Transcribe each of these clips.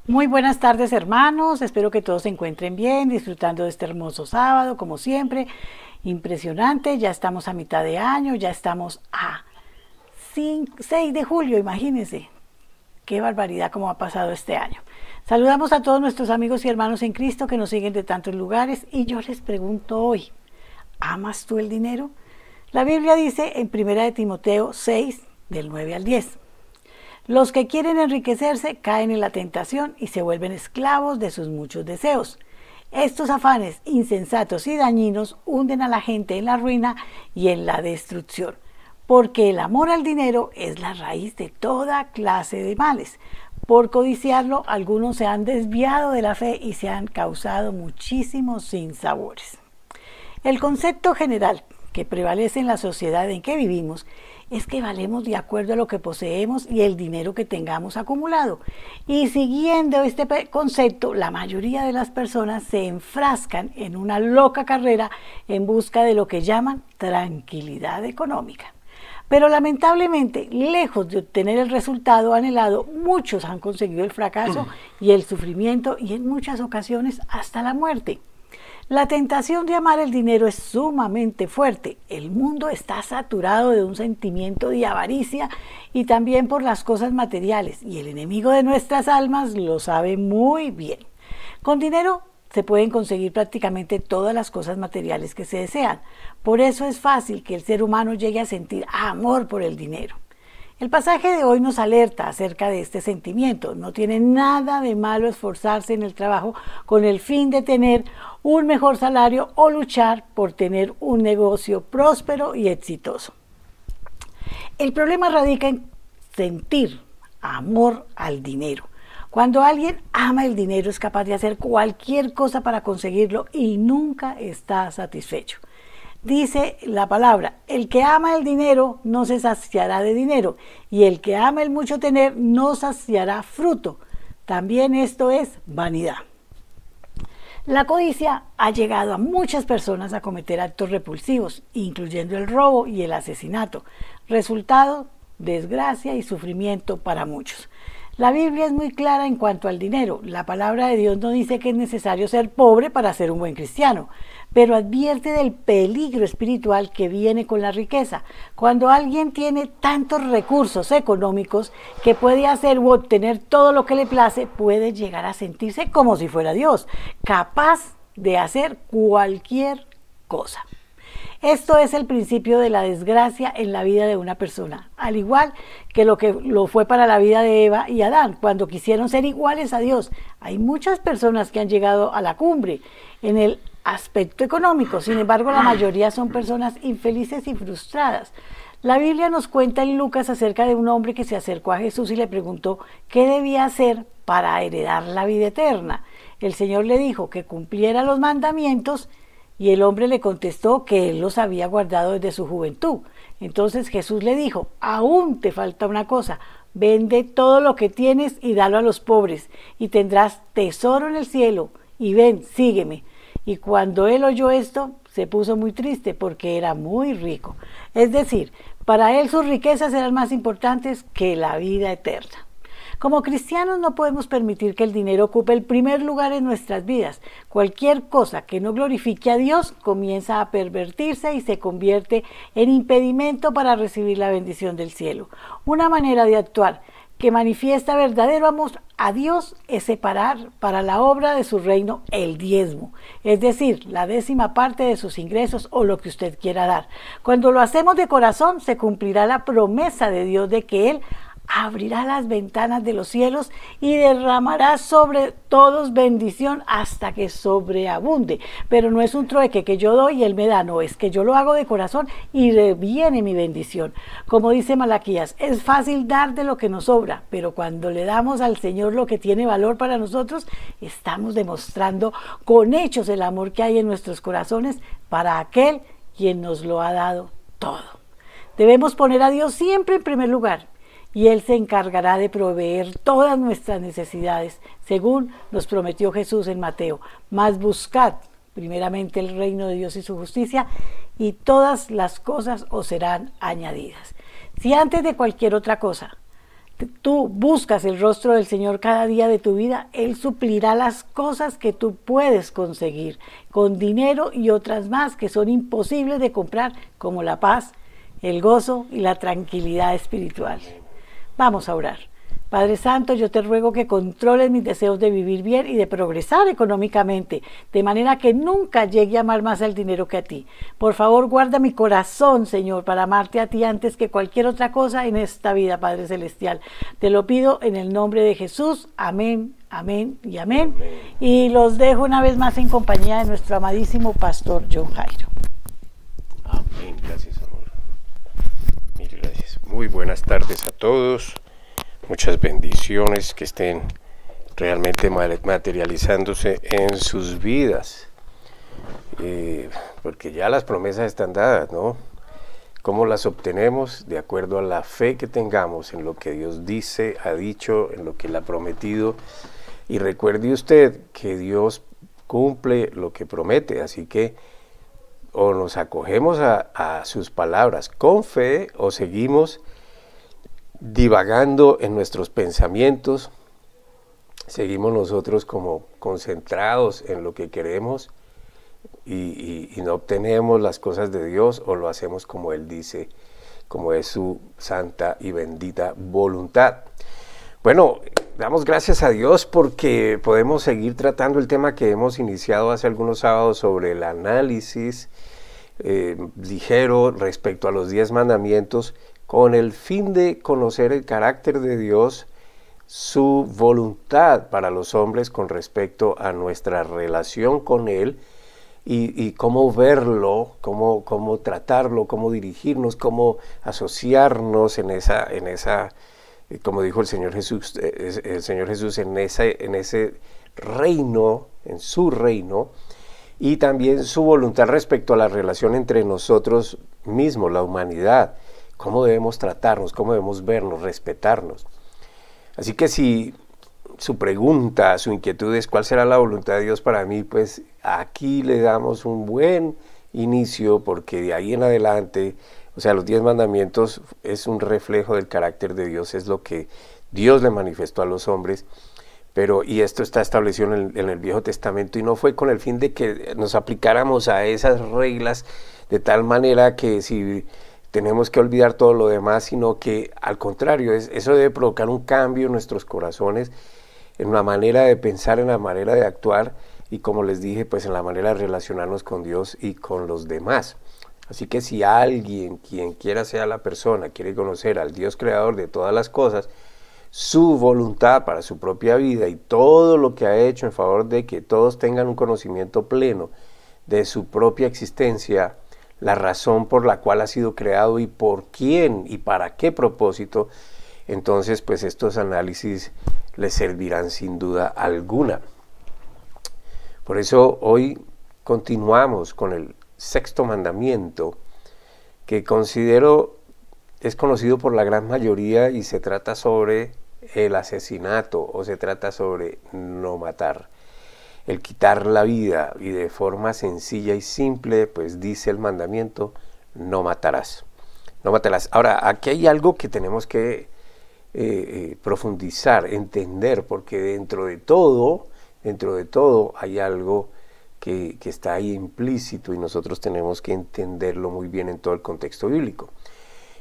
Muy buenas tardes, hermanos, espero que todos se encuentren bien, disfrutando de este hermoso sábado, como siempre. Impresionante, ya estamos a mitad de año, ya estamos a 6 de julio, imagínense. Qué barbaridad cómo ha pasado este año. Saludamos a todos nuestros amigos y hermanos en Cristo que nos siguen de tantos lugares y yo les pregunto hoy, ¿amas tú el dinero? La Biblia dice en 1 de Timoteo 6, del 9 al 10. Los que quieren enriquecerse caen en la tentación y se vuelven esclavos de sus muchos deseos. Estos afanes insensatos y dañinos hunden a la gente en la ruina y en la destrucción, porque el amor al dinero es la raíz de toda clase de males. Por codiciarlo, algunos se han desviado de la fe y se han causado muchísimos sinsabores. El concepto general que prevalece en la sociedad en que vivimos es que valemos de acuerdo a lo que poseemos y el dinero que tengamos acumulado. Y siguiendo este concepto, la mayoría de las personas se enfrascan en una loca carrera en busca de lo que llaman tranquilidad económica. Pero lamentablemente, lejos de obtener el resultado anhelado, muchos han conseguido el fracaso y el sufrimiento y en muchas ocasiones hasta la muerte. La tentación de amar el dinero es sumamente fuerte. El mundo está saturado de un sentimiento de avaricia y también por las cosas materiales, y el enemigo de nuestras almas lo sabe muy bien. Con dinero se pueden conseguir prácticamente todas las cosas materiales que se desean. Por eso es fácil que el ser humano llegue a sentir amor por el dinero. El pasaje de hoy nos alerta acerca de este sentimiento. No tiene nada de malo esforzarse en el trabajo con el fin de tener un mejor salario o luchar por tener un negocio próspero y exitoso. El problema radica en sentir amor al dinero. Cuando alguien ama el dinero es capaz de hacer cualquier cosa para conseguirlo y nunca está satisfecho. Dice la palabra, el que ama el dinero no se saciará de dinero, y el que ama el mucho tener no saciará fruto. También esto es vanidad. La codicia ha llegado a muchas personas a cometer actos repulsivos, incluyendo el robo y el asesinato. Resultado, desgracia y sufrimiento para muchos. La Biblia es muy clara en cuanto al dinero. La palabra de Dios no dice que es necesario ser pobre para ser un buen cristiano, pero advierte del peligro espiritual que viene con la riqueza. Cuando alguien tiene tantos recursos económicos que puede hacer u obtener todo lo que le place, puede llegar a sentirse como si fuera Dios, capaz de hacer cualquier cosa. Esto es el principio de la desgracia en la vida de una persona, al igual que lo fue para la vida de Eva y Adán, cuando quisieron ser iguales a Dios. Hay muchas personas que han llegado a la cumbre en el aspecto económico, sin embargo la mayoría son personas infelices y frustradas. La Biblia nos cuenta en Lucas acerca de un hombre que se acercó a Jesús y le preguntó qué debía hacer para heredar la vida eterna. El Señor le dijo que cumpliera los mandamientos y el hombre le contestó que él los había guardado desde su juventud. Entonces Jesús le dijo, aún te falta una cosa, vende todo lo que tienes y dalo a los pobres y tendrás tesoro en el cielo y ven, sígueme. Y cuando él oyó esto, se puso muy triste porque era muy rico. Es decir, para él sus riquezas eran más importantes que la vida eterna. Como cristianos no podemos permitir que el dinero ocupe el primer lugar en nuestras vidas. Cualquier cosa que no glorifique a Dios comienza a pervertirse y se convierte en impedimento para recibir la bendición del cielo. Una manera de actuar que manifiesta verdadero amor a Dios es separar para la obra de su reino el diezmo, es decir, la 10ª parte de sus ingresos o lo que usted quiera dar. Cuando lo hacemos de corazón, se cumplirá la promesa de Dios de que Él abrirá las ventanas de los cielos y derramará sobre todos bendición hasta que sobreabunde. Pero no es un trueque que yo doy y Él me da, no, es que yo lo hago de corazón y viene mi bendición. Como dice Malaquías, es fácil dar de lo que nos sobra, pero cuando le damos al Señor lo que tiene valor para nosotros, estamos demostrando con hechos el amor que hay en nuestros corazones para aquel quien nos lo ha dado todo. Debemos poner a Dios siempre en primer lugar, y Él se encargará de proveer todas nuestras necesidades, según nos prometió Jesús en Mateo. Mas buscad primeramente el reino de Dios y su justicia, y todas las cosas os serán añadidas. Si antes de cualquier otra cosa tú buscas el rostro del Señor cada día de tu vida, Él suplirá las cosas que tú puedes conseguir con dinero y otras más que son imposibles de comprar, como la paz, el gozo y la tranquilidad espiritual. Vamos a orar. Padre Santo, yo te ruego que controles mis deseos de vivir bien y de progresar económicamente, de manera que nunca llegue a amar más al dinero que a ti. Por favor, guarda mi corazón, Señor, para amarte a ti antes que cualquier otra cosa en esta vida, Padre Celestial. Te lo pido en el nombre de Jesús. Amén, amén y amén. Y los dejo una vez más en compañía de nuestro amadísimo pastor John Jairo. Amén, gracias, amor. Mil gracias. Muy buenas tardes a todos. Muchas bendiciones que estén realmente materializándose en sus vidas, porque ya las promesas están dadas, ¿no? ¿Cómo las obtenemos? De acuerdo a la fe que tengamos en lo que Dios dice, ha dicho, en lo que Él ha prometido. Y recuerde usted que Dios cumple lo que promete, así que o nos acogemos a sus palabras con fe o seguimos divagando en nuestros pensamientos, seguimos nosotros como concentrados en lo que queremos y no obtenemos las cosas de Dios, o lo hacemos como Él dice, como es su santa y bendita voluntad. Bueno, damos gracias a Dios porque podemos seguir tratando el tema que hemos iniciado hace algunos sábados sobre el análisis ligero respecto a los 10 mandamientos, con el fin de conocer el carácter de Dios, su voluntad para los hombres con respecto a nuestra relación con Él y cómo verlo, cómo tratarlo, cómo dirigirnos, cómo asociarnos en esa, como dijo el Señor Jesús, en ese reino, en su reino, y también su voluntad respecto a la relación entre nosotros mismos, la humanidad. Cómo debemos tratarnos, cómo debemos vernos, respetarnos. Así que si su pregunta, su inquietud es ¿cuál será la voluntad de Dios para mí? Pues aquí le damos un buen inicio, porque de ahí en adelante, o sea, los 10 mandamientos es un reflejo del carácter de Dios, es lo que Dios le manifestó a los hombres, y esto está establecido en el Viejo Testamento, y no fue con el fin de que nos aplicáramos a esas reglas de tal manera que si tenemos que olvidar todo lo demás, sino que al contrario, eso debe provocar un cambio en nuestros corazones, en la manera de pensar, en la manera de actuar, y como les dije, pues en la manera de relacionarnos con Dios y con los demás. Así que si alguien, quien quiera sea la persona, quiere conocer al Dios creador de todas las cosas, su voluntad para su propia vida y todo lo que ha hecho en favor de que todos tengan un conocimiento pleno de su propia existencia, la razón por la cual ha sido creado y por quién y para qué propósito, entonces pues estos análisis les servirán sin duda alguna. Por eso hoy continuamos con el 6º mandamiento, que considero es conocido por la gran mayoría y se trata sobre el asesinato, o se trata sobre no matar. El quitar la vida, y de forma sencilla y simple, pues dice el mandamiento, no matarás. No matarás. Ahora, aquí hay algo que tenemos que profundizar, entender, porque dentro de todo hay algo que está ahí implícito y nosotros tenemos que entenderlo muy bien en todo el contexto bíblico.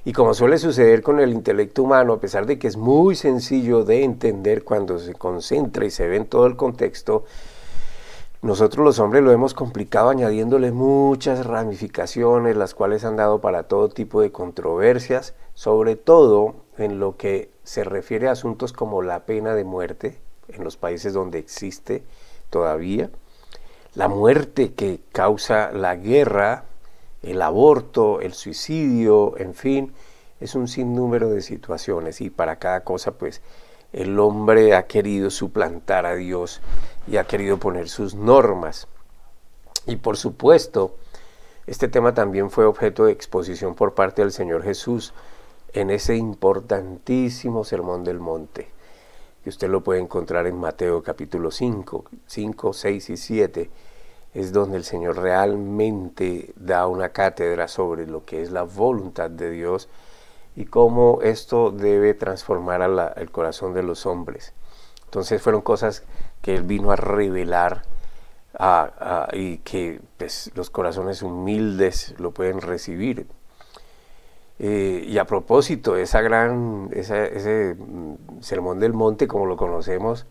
Y como suele suceder con el intelecto humano, a pesar de que es muy sencillo de entender cuando se concentra y se ve en todo el contexto, nosotros los hombres lo hemos complicado añadiéndole muchas ramificaciones, las cuales han dado para todo tipo de controversias, sobre todo en lo que se refiere a asuntos como la pena de muerte, en los países donde existe todavía, la muerte que causa la guerra, el aborto, el suicidio, en fin, es un sinnúmero de situaciones, y para cada cosa pues el hombre ha querido suplantar a Dios y ha querido poner sus normas. Y por supuesto, este tema también fue objeto de exposición por parte del Señor Jesús en ese importantísimo Sermón del Monte, que usted lo puede encontrar en Mateo capítulo 5, 6 y 7, es donde el Señor realmente da una cátedra sobre lo que es la voluntad de Dios y cómo esto debe transformar el corazón de los hombres. Entonces fueron cosas que Él vino a revelar y que pues, los corazones humildes lo pueden recibir. Y a propósito, ese sermón del monte, como lo conocemos,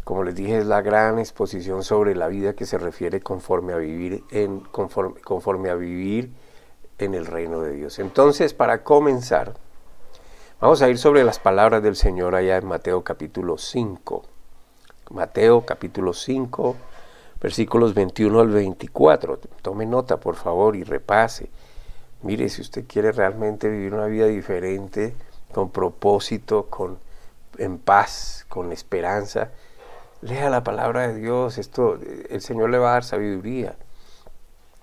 como les dije, es la gran exposición sobre la vida que se refiere conforme a vivir en el reino de Dios. Entonces, para comenzar, vamos a ir sobre las palabras del Señor allá en Mateo capítulo 5. Mateo capítulo 5, versículos 21 al 24. Tome nota, por favor, y repase. Mire, si usted quiere realmente vivir una vida diferente, con propósito, en paz, con esperanza, lea la palabra de Dios. El Señor le va a dar sabiduría.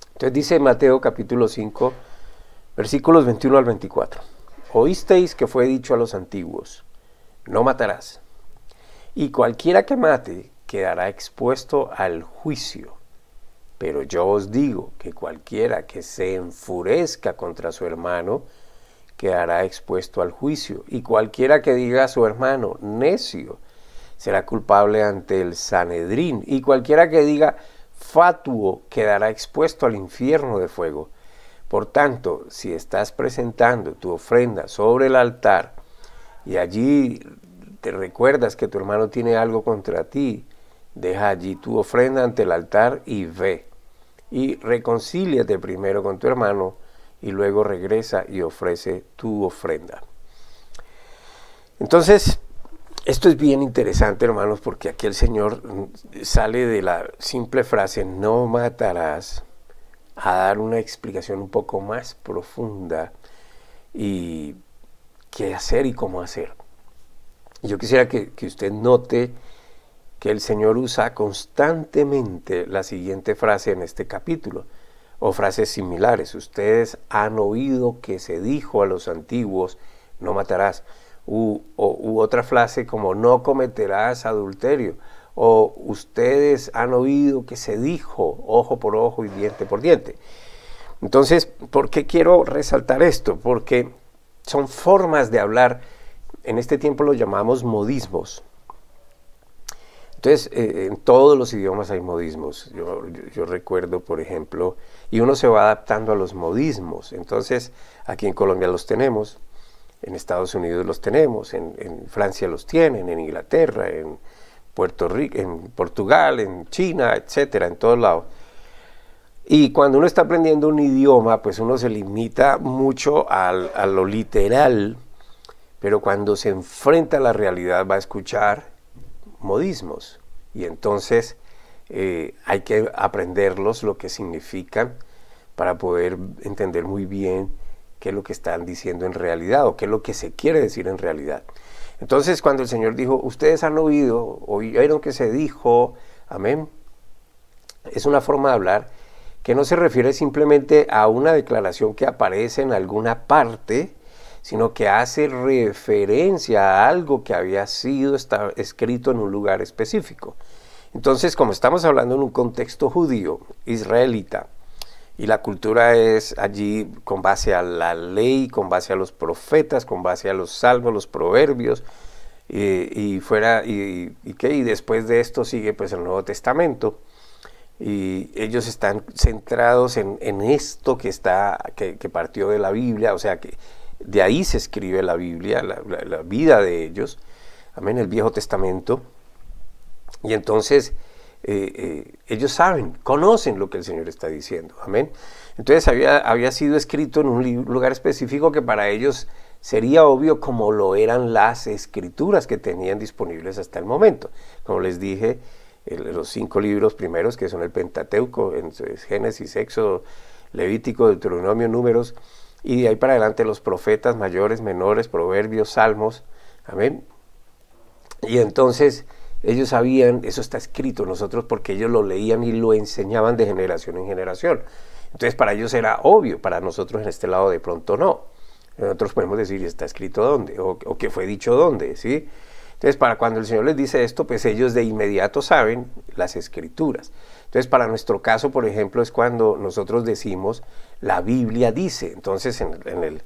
Entonces dice Mateo capítulo 5, versículos 21 al 24. Oísteis que fue dicho a los antiguos, no matarás, y cualquiera que mate quedará expuesto al juicio. Pero yo os digo que cualquiera que se enfurezca contra su hermano quedará expuesto al juicio, y cualquiera que diga a su hermano necio será culpable ante el Sanedrín, y cualquiera que diga fatuo quedará expuesto al infierno de fuego. Por tanto, si estás presentando tu ofrenda sobre el altar y allí te recuerdas que tu hermano tiene algo contra ti, deja allí tu ofrenda ante el altar y ve. Y reconcíliate primero con tu hermano y luego regresa y ofrece tu ofrenda. Entonces, esto es bien interesante, hermanos, porque aquí el Señor sale de la simple frase no matarás a dar una explicación un poco más profunda y qué hacer y cómo hacer. Yo quisiera que usted note que el Señor usa constantemente la siguiente frase en este capítulo, o frases similares. Ustedes han oído que se dijo a los antiguos, no matarás, u otra frase como no cometerás adulterio, o ustedes han oído que se dijo ojo por ojo y diente por diente. Entonces, ¿por qué quiero resaltar esto? Porque son formas de hablar, en este tiempo lo llamamos modismos. Entonces, en todos los idiomas hay modismos. Yo recuerdo, por ejemplo, y uno se va adaptando a los modismos. Entonces, aquí en Colombia los tenemos, en Estados Unidos los tenemos, en Francia los tienen, en Inglaterra, en Puerto Rico, en Portugal, en China, etcétera, en todos lados. Y cuando uno está aprendiendo un idioma, pues uno se limita mucho a lo literal, pero cuando se enfrenta a la realidad va a escuchar modismos, y entonces hay que aprenderlos, lo que significan, para poder entender muy bien qué es lo que están diciendo en realidad, o qué es lo que se quiere decir en realidad. Entonces, cuando el Señor dijo, ustedes han oyeron que se dijo, amén, es una forma de hablar que no se refiere simplemente a una declaración que aparece en alguna parte, sino que hace referencia a algo que había sido escrito en un lugar específico. Entonces, como estamos hablando en un contexto judío, israelita, y la cultura es allí con base a la ley, con base a los profetas, con base a los salmos, los proverbios, y después de esto sigue pues el Nuevo Testamento, y ellos están centrados en esto que partió de la Biblia, o sea que de ahí se escribe la Biblia, la vida de ellos, amén, el Viejo Testamento. Y entonces ellos conocen lo que el Señor está diciendo, amén. Entonces había sido escrito en un lugar específico que para ellos sería obvio, como lo eran las escrituras que tenían disponibles hasta el momento. Como les dije, los 5 libros primeros, que son el Pentateuco, Génesis, Éxodo, Levítico, Deuteronomio, Números, y de ahí para adelante los profetas mayores, menores, proverbios, salmos, amén. Y entonces ellos sabían, eso está escrito, nosotros porque ellos lo leían y lo enseñaban de generación en generación. Entonces para ellos era obvio, para nosotros en este lado de pronto no. Nosotros podemos decir, ¿está escrito dónde? O ¿qué fue dicho dónde? ¿Sí? Entonces para cuando el Señor les dice esto, pues ellos de inmediato saben las escrituras. Entonces para nuestro caso, por ejemplo, es cuando nosotros decimos, la Biblia dice. Entonces en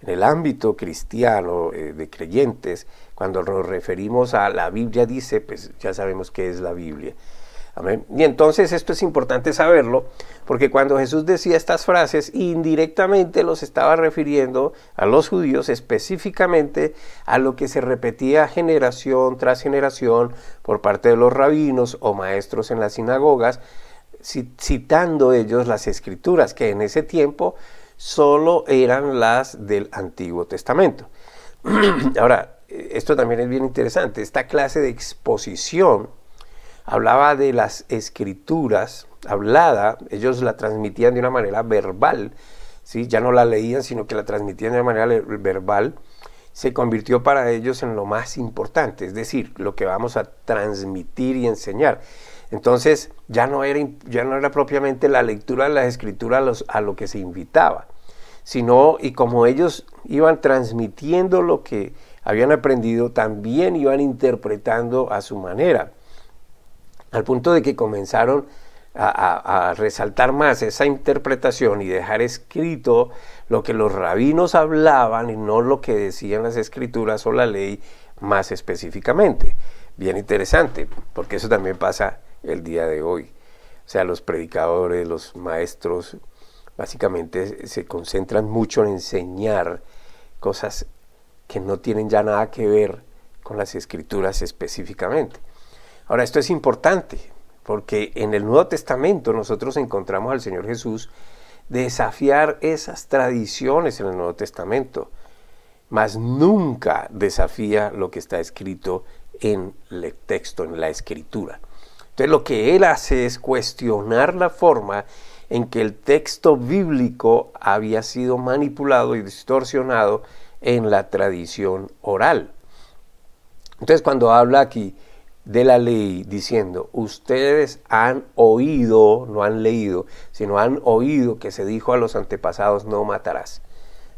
En el ámbito cristiano de creyentes, cuando nos referimos a la Biblia dice, pues ya sabemos qué es la Biblia. Amén. Y entonces esto es importante saberlo, porque cuando Jesús decía estas frases, indirectamente los estaba refiriendo a los judíos, específicamente a lo que se repetía generación tras generación por parte de los rabinos o maestros en las sinagogas, citando ellos las escrituras, que en ese tiempo solo eran las del Antiguo Testamento. Ahora, esto también es bien interesante, esta clase de exposición hablaba de las escrituras hablada, ellos la transmitían de una manera verbal, ¿sí? Ya no la leían, sino que la transmitían de una manera verbal, se convirtió para ellos en lo más importante, es decir, lo que vamos a transmitir y enseñar. Entonces ya no era propiamente la lectura de las escrituras a lo que se invitaba, sino, y como ellos iban transmitiendo lo que habían aprendido, también iban interpretando a su manera, al punto de que comenzaron a resaltar más esa interpretación y dejar escrito lo que los rabinos hablaban y no lo que decían las escrituras o la ley más específicamente. Bien interesante, porque eso también pasa el día de hoy. O sea, los predicadores, los maestros, básicamente se concentran mucho en enseñar cosas que no tienen ya nada que ver con las escrituras específicamente. Ahora, esto es importante, porque en el Nuevo Testamento nosotros encontramos al Señor Jesús desafiar esas tradiciones en el Nuevo Testamento, mas nunca desafía lo que está escrito en el texto, en la escritura. Entonces lo que él hace es cuestionar la forma en que el texto bíblico había sido manipulado y distorsionado en la tradición oral. Entonces cuando habla aquí de la ley diciendo, ustedes han oído, no han leído, sino han oído que se dijo a los antepasados, no matarás,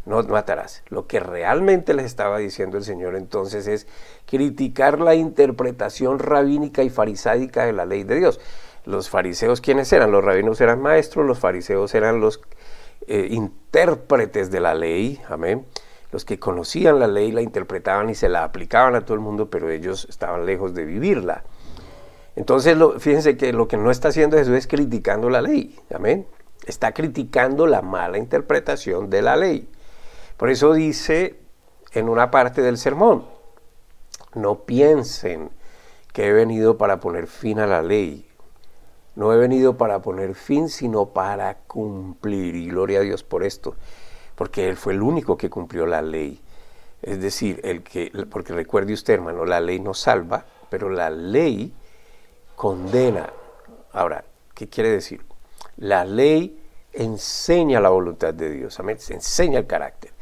no matarás. Lo que realmente les estaba diciendo el Señor entonces es criticar la interpretación rabínica y farisáica de la ley de Dios. Los fariseos, ¿quiénes eran? Los rabinos eran maestros, los fariseos eran los intérpretes de la ley, amén. Los que conocían la ley, la interpretaban y se la aplicaban a todo el mundo, pero ellos estaban lejos de vivirla. Entonces, fíjense que lo que no está haciendo Jesús es criticando la ley, amén. Está criticando la mala interpretación de la ley. Por eso dice en una parte del sermón, no piensen que he venido para poner fin a la ley. No he venido para poner fin, sino para cumplir. Y gloria a Dios por esto. Porque él fue el único que cumplió la ley. Es decir, porque recuerde usted, hermano, la ley no salva, pero la ley condena. Ahora, ¿qué quiere decir? La ley enseña la voluntad de Dios, amén, se enseña el carácter.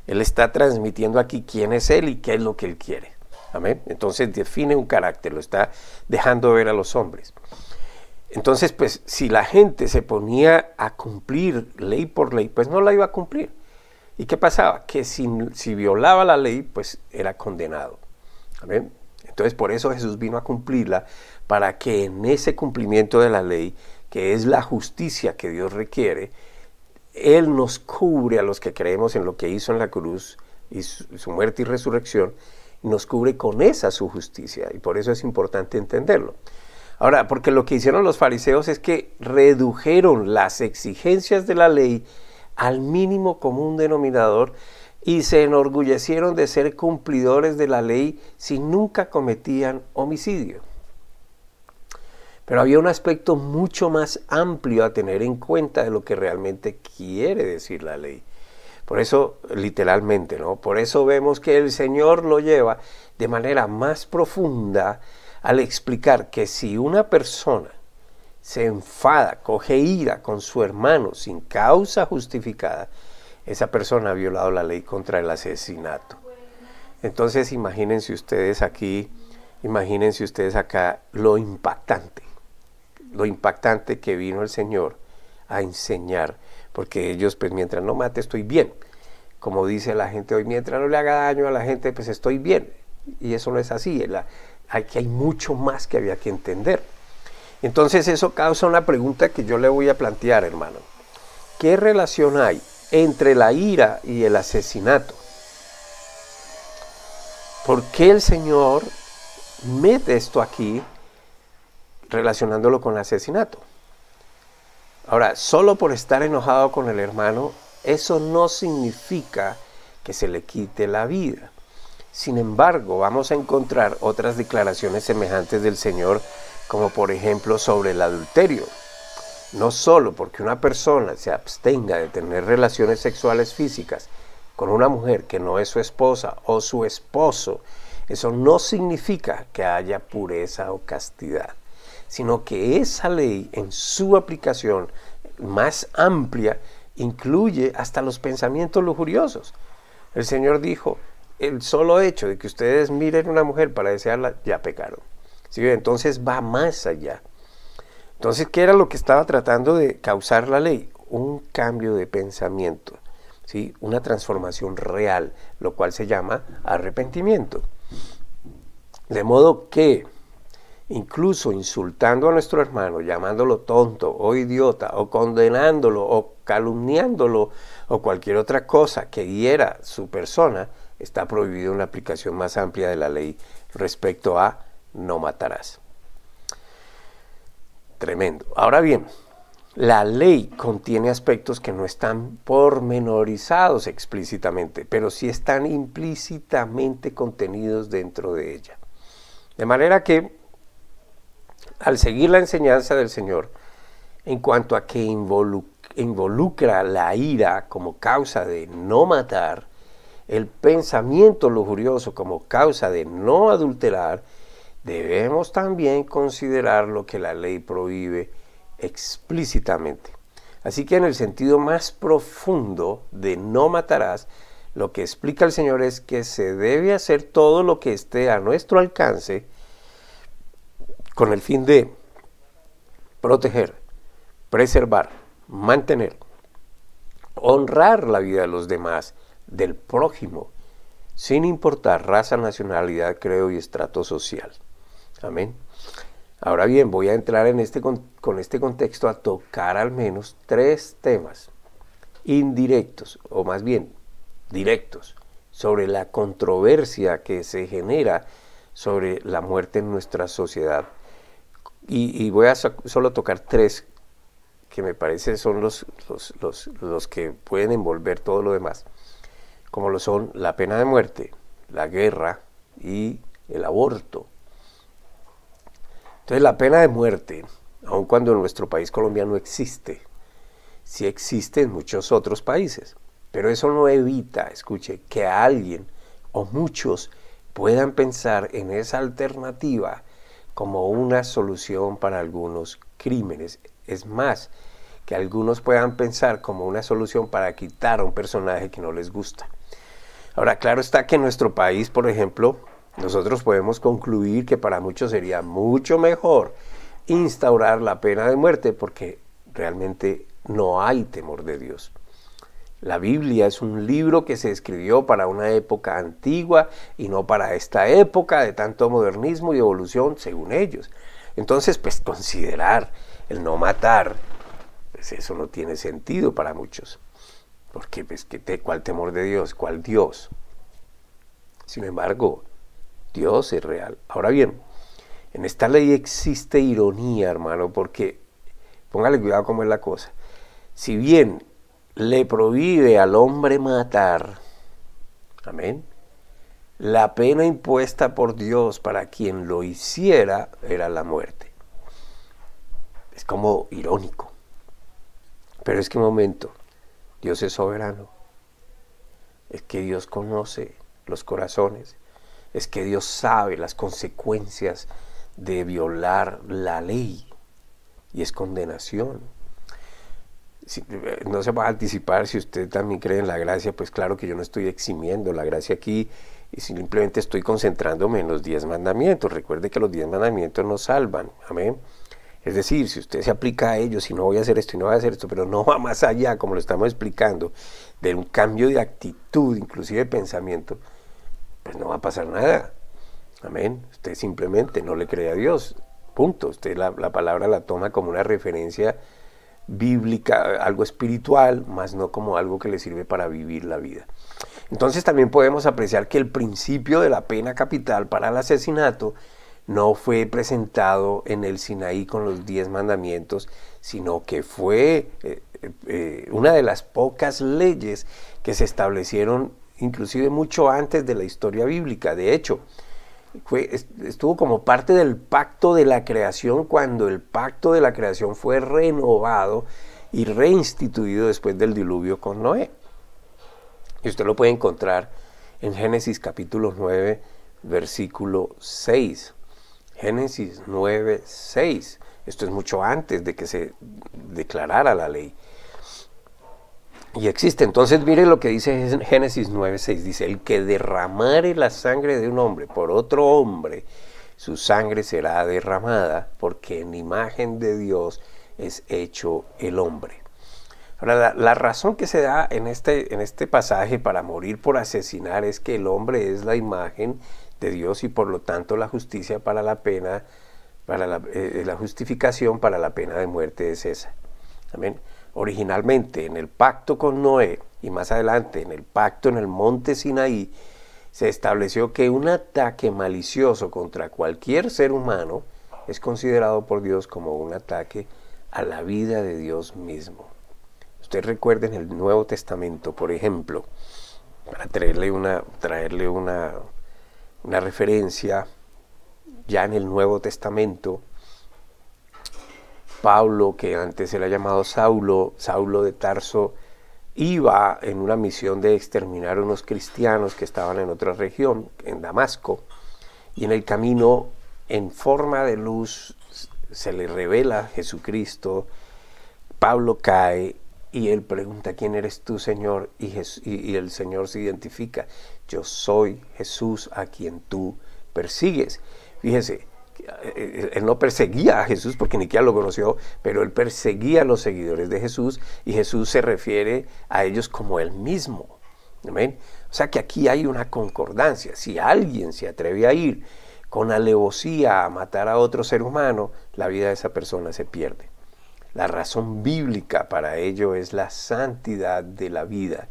Él está transmitiendo aquí quién es él y qué es lo que él quiere, amén. Entonces define un carácter, lo está dejando ver a los hombres. Entonces, pues, si la gente se ponía a cumplir ley por ley, pues no la iba a cumplir. ¿Y qué pasaba? Que si violaba la ley, pues era condenado. ¿Amén? Entonces por eso Jesús vino a cumplirla, para que en ese cumplimiento de la ley, que es la justicia que Dios requiere, Él nos cubre a los que creemos en lo que hizo en la cruz, y su muerte y resurrección, y nos cubre con esa su justicia, y por eso es importante entenderlo. Ahora, porque lo que hicieron los fariseos es que redujeron las exigencias de la ley al mínimo común denominador y se enorgullecieron de ser cumplidores de la ley si nunca cometían homicidio. Pero había un aspecto mucho más amplio a tener en cuenta de lo que realmente quiere decir la ley. Por eso, literalmente, ¿no? Por eso vemos que el Señor lo lleva de manera más profunda al explicar que si una persona se enfada, coge ira con su hermano sin causa justificada, esa persona ha violado la ley contra el asesinato. Entonces imagínense ustedes acá lo impactante que vino el Señor a enseñar, porque ellos, pues mientras no mate estoy bien, como dice la gente hoy, mientras no le haga daño a la gente, pues estoy bien, y eso no es así, hay mucho más que había que entender. Entonces eso causa una pregunta que yo le voy a plantear, hermano. ¿Qué relación hay entre la ira y el asesinato. ¿Por qué el Señor mete esto aquí relacionándolo con el asesinato? Ahora, solo por estar enojado con el hermano, eso no significa que se le quite la vida. Sin embargo, vamos a encontrar otras declaraciones semejantes del Señor, como por ejemplo sobre el adulterio. No solo porque una persona se abstenga de tener relaciones sexuales físicas con una mujer que no es su esposa o su esposo, eso no significa que haya pureza o castidad, sino que esa ley en su aplicación más amplia incluye hasta los pensamientos lujuriosos. El Señor dijo, el solo hecho de que ustedes miren a una mujer para desearla, ya pecaron. ¿Sí? Entonces va más allá. Entonces, ¿qué era lo que estaba tratando de causar la ley? Un cambio de pensamiento, ¿sí? Una transformación real, lo cual se llama arrepentimiento. De modo que, incluso insultando a nuestro hermano, llamándolo tonto o idiota, o condenándolo, o calumniándolo, o cualquier otra cosa que hiera su persona, está prohibido en la aplicación más amplia de la ley respecto a no matarás. Tremendo. Ahora bien, la ley contiene aspectos que no están pormenorizados explícitamente, pero sí están implícitamente contenidos dentro de ella. De manera que, al seguir la enseñanza del Señor, en cuanto a que involucra la ira como causa de no matar, el pensamiento lujurioso como causa de no adulterar, debemos también considerar lo que la ley prohíbe explícitamente. Así que en el sentido más profundo de no matarás, lo que explica el Señor es que se debe hacer todo lo que esté a nuestro alcance con el fin de proteger, preservar, mantener, honrar la vida de los demás, del prójimo, sin importar raza, nacionalidad, credo y estrato social. Amén. Ahora bien, voy a entrar en con este contexto a tocar al menos 3 temas indirectos, o más bien directos, sobre la controversia que se genera sobre la muerte en nuestra sociedad. Y voy a solo tocar 3 que me parece son los que pueden envolver todo lo demás, como lo son la pena de muerte, la guerra y el aborto. Entonces, la pena de muerte, aun cuando en nuestro país Colombia no existe, sí existe en muchos otros países, pero eso no evita, escuche, que alguien o muchos puedan pensar en esa alternativa como una solución para algunos crímenes. Es más, que algunos puedan pensar como una solución para quitar a un personaje que no les gusta. Ahora, claro está que en nuestro país, por ejemplo, nosotros podemos concluir que para muchos sería mucho mejor instaurar la pena de muerte porque realmente no hay temor de Dios. La Biblia es un libro que se escribió para una época antigua y no para esta época de tanto modernismo y evolución, según ellos. Entonces, pues considerar el no matar, pues eso no tiene sentido para muchos. Porque, pues, ¿cuál temor de Dios? ¿Cuál Dios? Sin embargo, Dios es real. Ahora bien, en esta ley existe ironía, hermano, porque, póngale cuidado cómo es la cosa. Si bien le prohíbe al hombre matar, amén, la pena impuesta por Dios para quien lo hiciera era la muerte. Es como irónico. Pero es que un momento, Dios es soberano. Es que Dios conoce los corazones. Es que Dios sabe las consecuencias de violar la ley. Y es condenación. No se va a anticipar si usted también cree en la gracia, pues claro que yo no estoy eximiendo la gracia aquí y simplemente estoy concentrándome en los 10 mandamientos. Recuerde que los 10 mandamientos nos salvan, amén. Es decir, si usted se aplica a ellos, y no voy a hacer esto y no voy a hacer esto, pero no va más allá, como lo estamos explicando, de un cambio de actitud, inclusive de pensamiento, pues no va a pasar nada, amén. Usted simplemente no le cree a Dios, punto. Usted la palabra la toma como una referencia bíblica, algo espiritual, más no como algo que le sirve para vivir la vida. Entonces también podemos apreciar que el principio de la pena capital para el asesinato no fue presentado en el Sinaí con los 10 mandamientos, sino que fue una de las pocas leyes que se establecieron inclusive mucho antes de la historia bíblica. De hecho, estuvo como parte del pacto de la creación, cuando el pacto de la creación fue renovado y reinstituido después del diluvio con Noé. Y usted lo puede encontrar en Génesis capítulo 9, versículo 6. Génesis 9, 6. Esto es mucho antes de que se declarara la ley. Y existe. Entonces mire lo que dice Génesis 9, 6. Dice, el que derramare la sangre de un hombre por otro hombre, su sangre será derramada, porque en imagen de Dios es hecho el hombre. Ahora, la razón que se da en este pasaje para morir por asesinar es que el hombre es la imagen de Dios y por lo tanto la justicia para la pena, la justificación para la pena de muerte es esa. Amén. Originalmente en el pacto con Noé y más adelante en el pacto en el monte Sinaí se estableció que un ataque malicioso contra cualquier ser humano es considerado por Dios como un ataque a la vida de Dios mismo. Usted recuerda en el Nuevo Testamento, por ejemplo, para traerle una referencia, ya en el Nuevo Testamento, Pablo, que antes era llamado Saulo de Tarso, iba en una misión de exterminar a unos cristianos que estaban en otra región, en Damasco, y en el camino, en forma de luz, se le revela Jesucristo. Pablo cae y él pregunta, ¿quién eres tú, Señor? Y el Señor se identifica, yo soy Jesús a quien tú persigues. Fíjese, él no perseguía a Jesús porque ni siquiera lo conoció, pero él perseguía a los seguidores de Jesús y Jesús se refiere a ellos como él mismo. ¿Amén? O sea que aquí hay una concordancia. Si alguien se atreve a ir con alevosía a matar a otro ser humano, la vida de esa persona se pierde. La razón bíblica para ello es la santidad de la vida.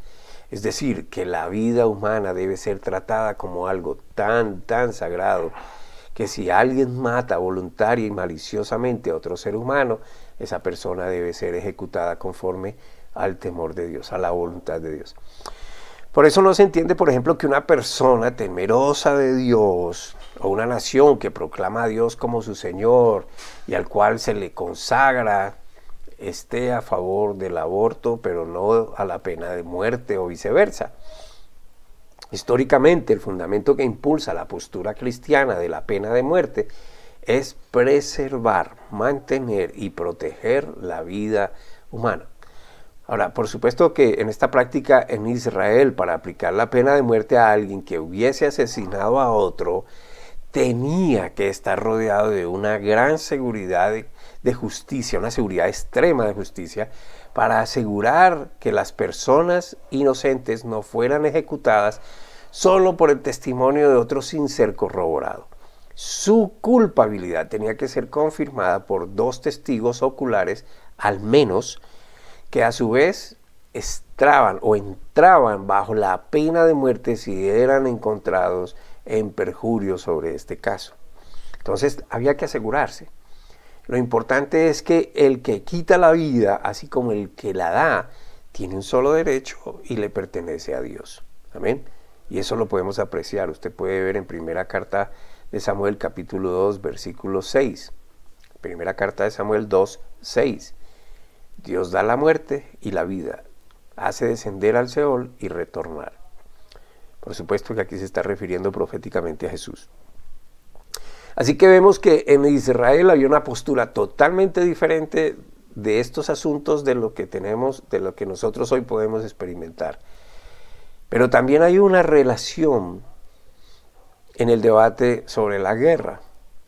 Es decir, que la vida humana debe ser tratada como algo tan sagrado, que si alguien mata voluntaria y maliciosamente a otro ser humano, esa persona debe ser ejecutada conforme al temor de Dios, a la voluntad de Dios. Por eso no se entiende, por ejemplo, que una persona temerosa de Dios, o una nación que proclama a Dios como su Señor y al cual se le consagra, esté a favor del aborto, pero no a la pena de muerte o viceversa. Históricamente, el fundamento que impulsa la postura cristiana de la pena de muerte es preservar, mantener y proteger la vida humana. Ahora, por supuesto que en esta práctica en Israel, para aplicar la pena de muerte a alguien que hubiese asesinado a otro, tenía que estar rodeado de una gran seguridad de justicia, una seguridad extrema de justicia, para asegurar que las personas inocentes no fueran ejecutadas solo por el testimonio de otros sin ser corroborado. Su culpabilidad tenía que ser confirmada por 2 testigos oculares, al menos, que a su vez entraban bajo la pena de muerte si eran encontrados en perjurio sobre este caso. Entonces había que asegurarse. Lo importante es que el que quita la vida, así como el que la da, tiene un solo derecho y le pertenece a Dios. Amén. Y eso lo podemos apreciar. Usted puede ver en primera carta de Samuel capítulo 2 versículo 6. Primera carta de Samuel 2, 6. Dios da la muerte y la vida, hace descender al Seol y retornar. Por supuesto que aquí se está refiriendo proféticamente a Jesús. Así que vemos que en Israel había una postura totalmente diferente de estos asuntos de lo que tenemos, de lo que nosotros hoy podemos experimentar. Pero también hay una relación en el debate sobre la guerra.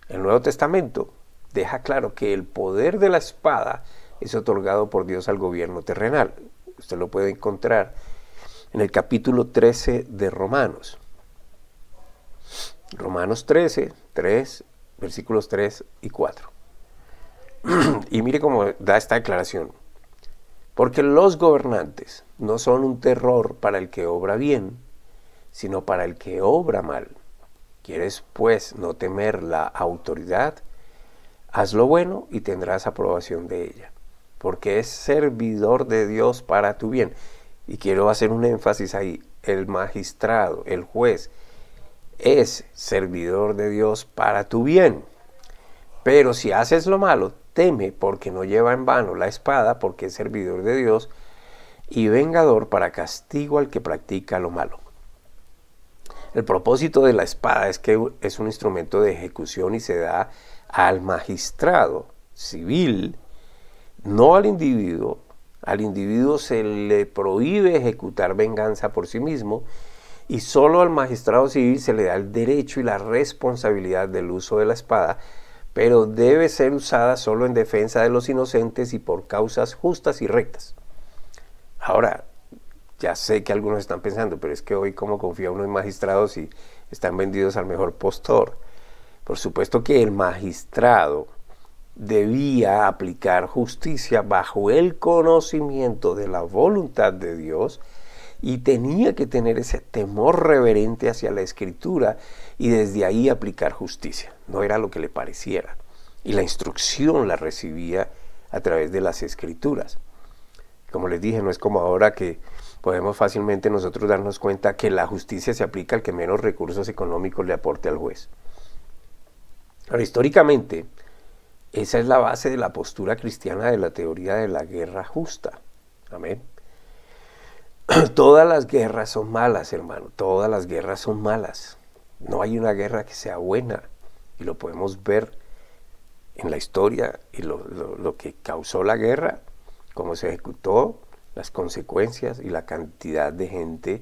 El Nuevo Testamento deja claro que el poder de la espada es otorgado por Dios al gobierno terrenal. Usted lo puede encontrar en el capítulo 13 de Romanos. Romanos 13, 3, versículos 3 y 4. Y mire cómo da esta declaración. Porque los gobernantes no son un terror para el que obra bien, sino para el que obra mal. ¿Quieres, pues, no temer la autoridad? Haz lo bueno y tendrás aprobación de ella, porque es servidor de Dios para tu bien. Y quiero hacer un énfasis ahí, el magistrado, el juez, es servidor de Dios para tu bien. Pero si haces lo malo, teme, porque no lleva en vano la espada, porque es servidor de Dios, y vengador para castigo al que practica lo malo. El propósito de la espada es que es un instrumento de ejecución y se da al magistrado civil, no al individuo. Al individuo se le prohíbe ejecutar venganza por sí mismo y solo al magistrado civil se le da el derecho y la responsabilidad del uso de la espada, pero debe ser usada solo en defensa de los inocentes y por causas justas y rectas. Ahora, ya sé que algunos están pensando, pero es que hoy cómo confía uno en magistrados y están vendidos al mejor postor. Por supuesto que el magistrado debía aplicar justicia bajo el conocimiento de la voluntad de Dios y tenía que tener ese temor reverente hacia la Escritura y desde ahí aplicar justicia. No era lo que le pareciera. Y la instrucción la recibía a través de las Escrituras. Como les dije, no es como ahora que podemos fácilmente nosotros darnos cuenta que la justicia se aplica al que menos recursos económicos le aporte al juez. Ahora, históricamente, esa es la base de la postura cristiana de la teoría de la guerra justa. Amén. Todas las guerras son malas, hermano. Todas las guerras son malas. No hay una guerra que sea buena. Y lo podemos ver en la historia y lo que causó la guerra, cómo se ejecutó, las consecuencias y la cantidad de gente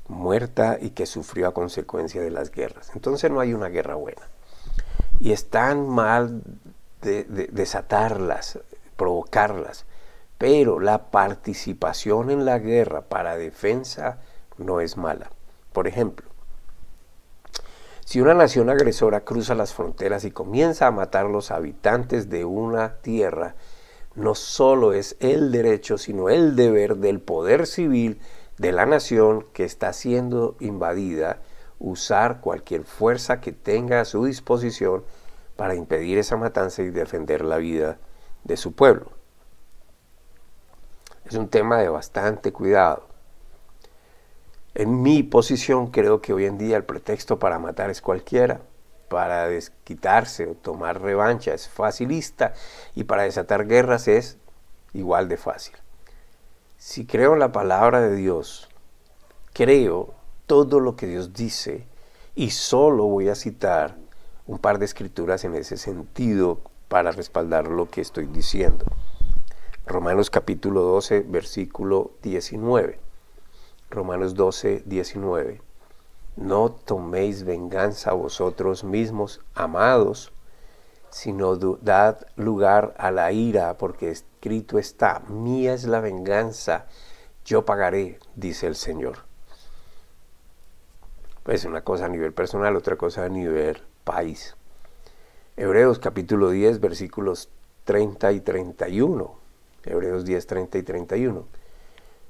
muerta y que sufrió a consecuencia de las guerras. Entonces no hay una guerra buena. Y es tan mal desatarlas, provocarlas, pero la participación en la guerra para defensa no es mala. Por ejemplo, si una nación agresora cruza las fronteras y comienza a matar a los habitantes de una tierra, no solo es el derecho, sino el deber del poder civil de la nación que está siendo invadida usar cualquier fuerza que tenga a su disposición para impedir esa matanza y defender la vida de su pueblo. Es un tema de bastante cuidado. En mi posición creo que hoy en día el pretexto para matar es cualquiera, para desquitarse o tomar revancha es facilista y para desatar guerras es igual de fácil. Si creo en la palabra de Dios, creo todo lo que Dios dice y solo voy a citar un par de escrituras en ese sentido para respaldar lo que estoy diciendo. Romanos capítulo 12, versículo 19. Romanos 12, 19. No toméis venganza vosotros mismos, amados, sino dad lugar a la ira, porque escrito está, mía es la venganza, yo pagaré, dice el Señor. Pues una cosa a nivel personal, otra cosa a nivel país. Hebreos capítulo 10, versículos 30 y 31. Hebreos 10, 30 y 31.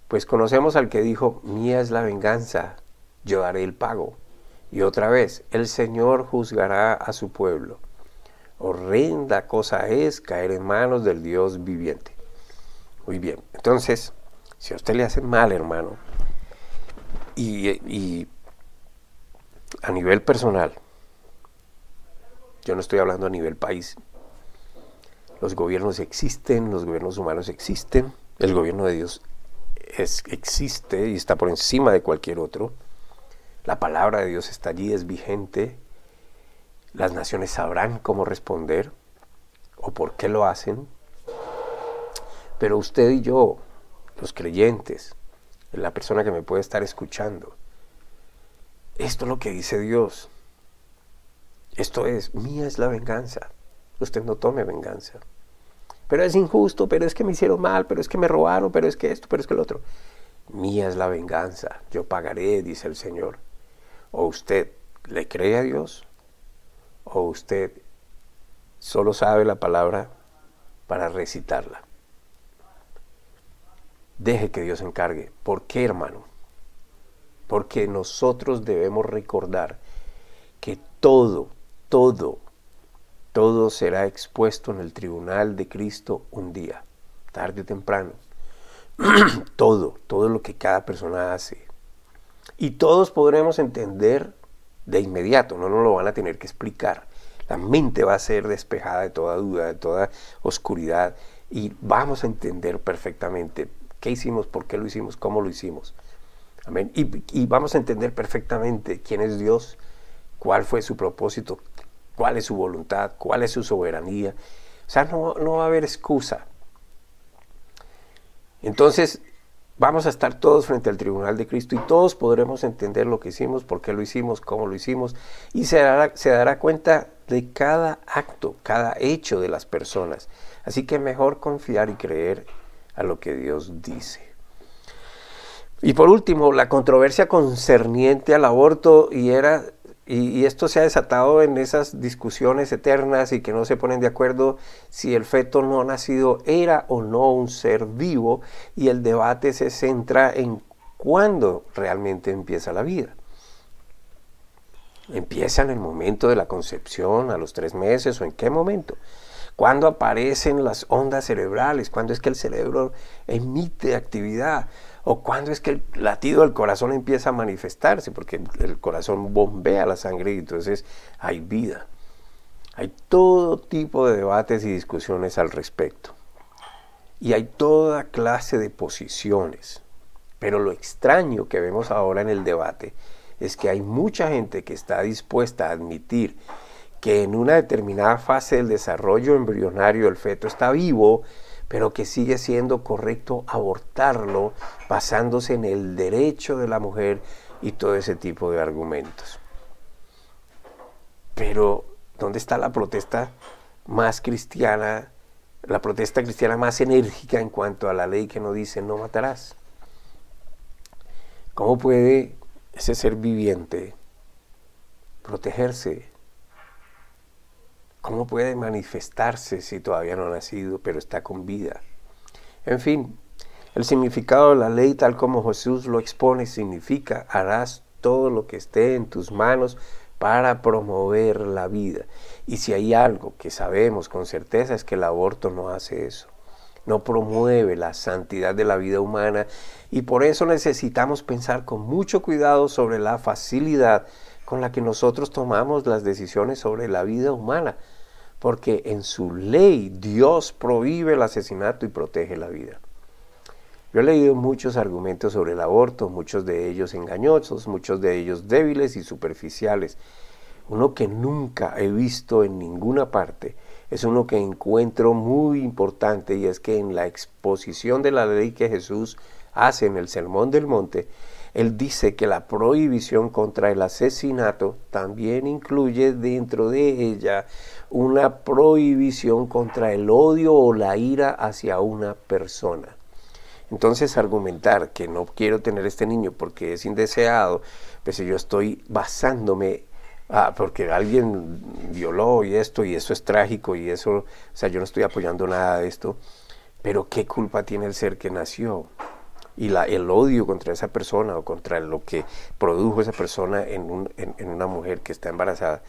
Pues conocemos al que dijo, mía es la venganza, yo daré el pago. Y otra vez, el Señor juzgará a su pueblo. Horrenda cosa es caer en manos del Dios viviente. Muy bien, entonces, si a usted le hacen mal, hermano, y a nivel personal, yo no estoy hablando a nivel país, los gobiernos existen, los gobiernos humanos existen, el gobierno de Dios existe y está por encima de cualquier otro. La palabra de Dios está allí, es vigente. Las naciones sabrán cómo responder o por qué lo hacen. Pero usted y yo, los creyentes, la persona que me puede estar escuchando, esto es lo que dice Dios. Esto es, mía es la venganza. Usted no tome venganza. Pero es injusto, pero es que me hicieron mal, pero es que me robaron, pero es que esto, pero es que lo otro. Mía es la venganza, yo pagaré, dice el Señor. O usted le cree a Dios, o usted solo sabe la palabra para recitarla. Deje que Dios se encargue. ¿Por qué, hermano? Porque nosotros debemos recordar que todo será expuesto en el tribunal de Cristo un día, tarde o temprano. todo lo que cada persona hace. Y todos podremos entender de inmediato, no nos lo van a tener que explicar. La mente va a ser despejada de toda duda, de toda oscuridad, y vamos a entender perfectamente qué hicimos, por qué lo hicimos, cómo lo hicimos. Amén. Y vamos a entender perfectamente quién es Dios, cuál fue su propósito, cuál es su voluntad, cuál es su soberanía. O sea, no va a haber excusa. Entonces, vamos a estar todos frente al tribunal de Cristo y todos podremos entender lo que hicimos, por qué lo hicimos, cómo lo hicimos, y se dará cuenta de cada acto, cada hecho de las personas. Así que mejor confiar y creer a lo que Dios dice. Y por último, la controversia concerniente al aborto, y esto se ha desatado en esas discusiones eternas y que no se ponen de acuerdo si el feto no nacido era o no un ser vivo, y el debate se centra en cuándo realmente empieza la vida. ¿Empieza en el momento de la concepción, a los 3 meses, o en qué momento? ¿Cuándo aparecen las ondas cerebrales? ¿Cuándo es que el cerebro emite actividad? ¿O cuándo es que el latido del corazón empieza a manifestarse? Porque el corazón bombea la sangre y entonces hay vida. Hay todo tipo de debates y discusiones al respecto. Y hay toda clase de posiciones. Pero lo extraño que vemos ahora en el debate es que hay mucha gente que está dispuesta a admitir que en una determinada fase del desarrollo embrionario el feto está vivo, pero que sigue siendo correcto abortarlo basándose en el derecho de la mujer y todo ese tipo de argumentos. Pero, ¿dónde está la protesta más cristiana, la protesta cristiana más enérgica en cuanto a la ley que no dice no matarás? ¿Cómo puede ese ser viviente protegerse? ¿Cómo puede manifestarse si todavía no ha nacido, pero está con vida? En fin, el significado de la ley, tal como Jesús lo expone, significa: harás todo lo que esté en tus manos para promover la vida. Y si hay algo que sabemos con certeza es que el aborto no hace eso. No promueve la santidad de la vida humana, y por eso necesitamos pensar con mucho cuidado sobre la facilidad con la que nosotros tomamos las decisiones sobre la vida humana, porque en su ley Dios prohíbe el asesinato y protege la vida. Yo he leído muchos argumentos sobre el aborto, muchos de ellos engañosos, muchos de ellos débiles y superficiales. Uno que nunca he visto en ninguna parte es uno que encuentro muy importante, y es que en la exposición de la ley que Jesús hace en el Sermón del Monte, Él dice que la prohibición contra el asesinato también incluye dentro de ella una prohibición contra el odio o la ira hacia una persona. Entonces, argumentar que no quiero tener este niño porque es indeseado, pues yo estoy basándome porque alguien violó y eso es trágico y eso, o sea, yo no estoy apoyando nada de esto, pero ¿qué culpa tiene el ser que nació? Y el odio contra esa persona o contra lo que produjo esa persona en una mujer que está embarazada,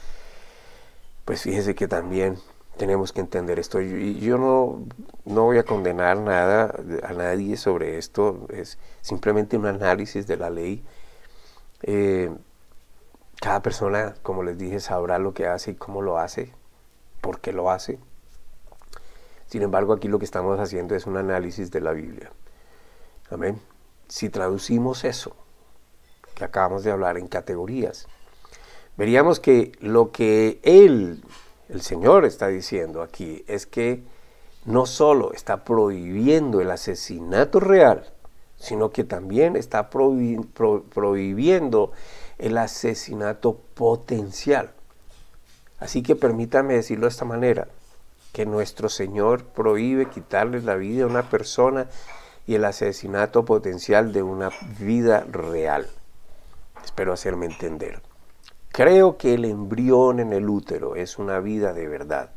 pues fíjese que también tenemos que entender esto. Y yo no voy a condenar nada a nadie sobre esto, es simplemente un análisis de la ley. Cada persona, como les dije, sabrá lo que hace y cómo lo hace, por qué lo hace. Sin embargo, aquí lo que estamos haciendo es un análisis de la Biblia. Amén. Si traducimos eso que acabamos de hablar en categorías, veríamos que lo que el Señor está diciendo aquí es que no solo está prohibiendo el asesinato real, sino que también está prohibiendo el asesinato potencial. Así que permítame decirlo de esta manera, que nuestro Señor prohíbe quitarle la vida a una persona y el asesinato potencial de una vida real. Espero hacerme entender. Creo que el embrión en el útero es una vida de verdad,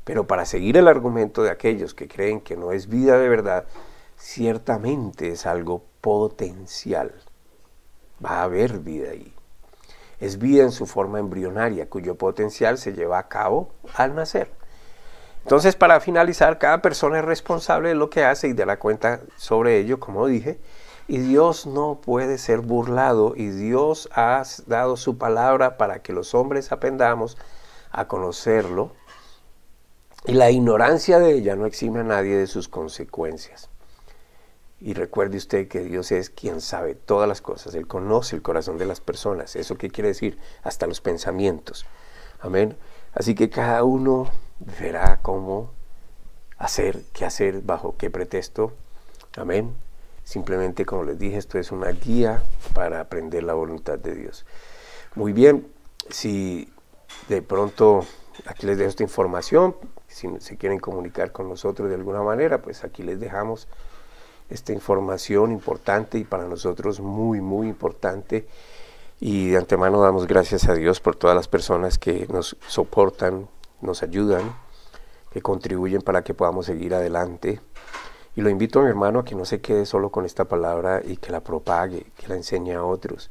pero para seguir el argumento de aquellos que creen que no es vida de verdad, ciertamente es algo potencial. Va a haber vida ahí. Es vida en su forma embrionaria, cuyo potencial se lleva a cabo al nacer. Entonces, para finalizar, cada persona es responsable de lo que hace y dará cuenta sobre ello, como dije, y Dios no puede ser burlado, y Dios ha dado su palabra para que los hombres aprendamos a conocerlo, y la ignorancia de ella no exime a nadie de sus consecuencias. Y recuerde usted que Dios es quien sabe todas las cosas. Él conoce el corazón de las personas. ¿Eso qué quiere decir? Hasta los pensamientos. Amén. Así que cada uno verá cómo hacer, qué hacer, bajo qué pretexto. Amén. Simplemente, como les dije, esto es una guía para aprender la voluntad de Dios. Muy bien, si de pronto aquí les dejo esta información, si se quieren comunicar con nosotros de alguna manera, pues aquí les dejamos esta información importante y para nosotros muy, muy importante. Y de antemano damos gracias a Dios por todas las personas que nos soportan, nos ayudan, que contribuyen para que podamos seguir adelante. Y lo invito a mi hermano a que no se quede solo con esta palabra y que la propague, que la enseñe a otros.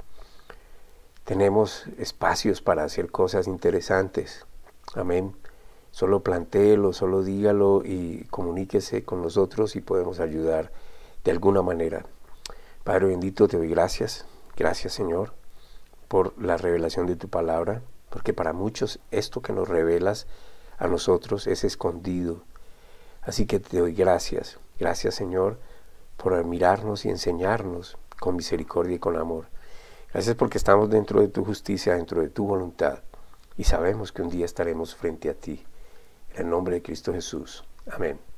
Tenemos espacios para hacer cosas interesantes. Amén. Solo plantéelo, solo dígalo y comuníquese con nosotros y podemos ayudar de alguna manera. Padre bendito, te doy gracias. Gracias, Señor, por la revelación de tu palabra, porque para muchos esto que nos revelas a nosotros es escondido. Así que te doy gracias. Gracias, Señor, por mirarnos y enseñarnos con misericordia y con amor. Gracias porque estamos dentro de tu justicia, dentro de tu voluntad, y sabemos que un día estaremos frente a ti. En el nombre de Cristo Jesús. Amén.